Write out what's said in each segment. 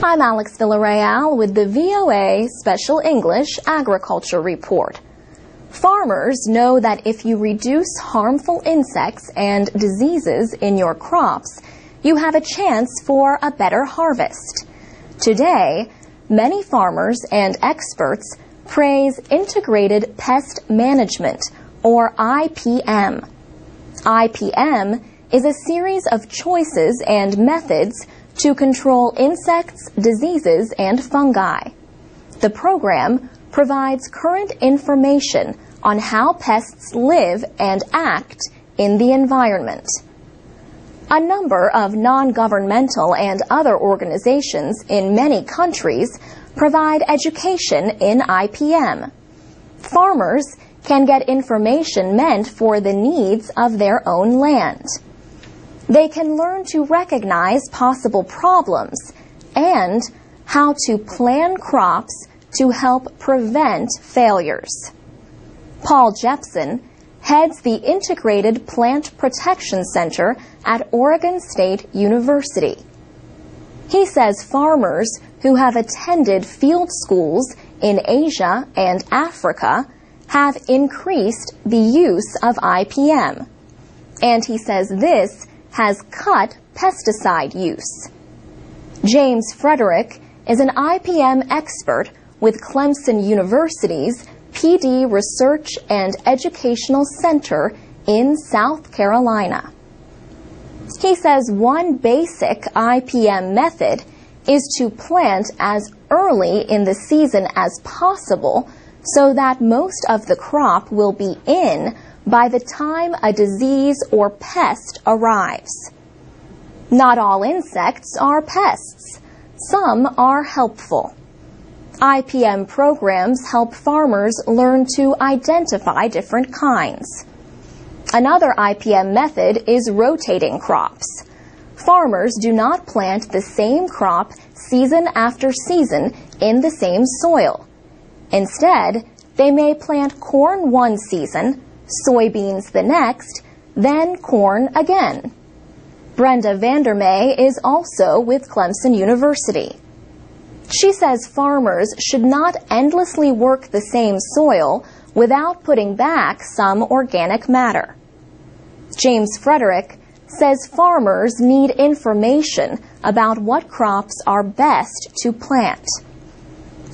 I'm Alex Villarreal with the VOA Special English Agriculture Report. Farmers know that if you reduce harmful insects and diseases in your crops, you have a chance for a better harvest. Today, many farmers and experts praise Integrated Pest Management, or IPM. IPM is a series of choices and methods to control insects, diseases, and fungi. The program provides current information on how pests live and act in the environment. A number of non-governmental and other organizations in many countries provide education in IPM. Farmers can get information meant for the needs of their own land. They can learn to recognize possible problems and how to plan crops to help prevent failures. Paul Jepson heads the Integrated Plant Protection Center at Oregon State University. He says farmers who have attended field schools in Asia and Africa have increased the use of IPM. And he says this has cut pesticide use. James Frederick is an IPM expert with Clemson University's PD Research and Educational Center in South Carolina. He says one basic IPM method is to plant as early in the season as possible so that most of the crop will be in by the time a disease or pest arrives. Not all insects are pests. Some are helpful. IPM programs help farmers learn to identify different kinds. Another IPM method is rotating crops. Farmers do not plant the same crop season after season in the same soil. Instead, they may plant corn one season, soybeans the next, then corn again. Brenda Vandermeer is also with Clemson University. She says farmers should not endlessly work the same soil without putting back some organic matter. James Frederick says farmers need information about what crops are best to plant.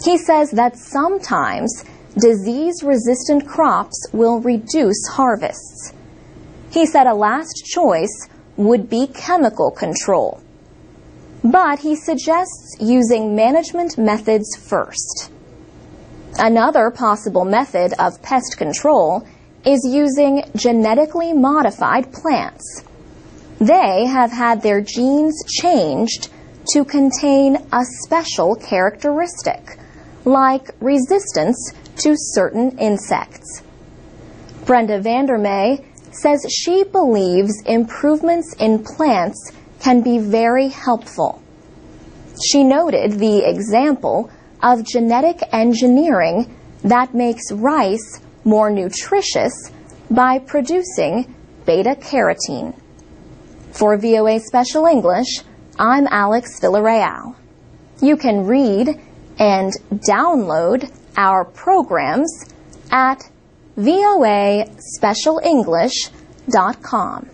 He says that sometimes disease-resistant crops will reduce harvests. He said a last choice would be chemical control. But he suggests using management methods first. Another possible method of pest control is using genetically modified plants. They have had their genes changed to contain a special characteristic, like resistance to certain insects. Brenda Vandermeer says she believes improvements in plants can be very helpful. She noted the example of genetic engineering that makes rice more nutritious by producing beta-carotene. For VOA Special English, I'm Alex Villarreal. You can read and download our programs at voaspecialenglish.com.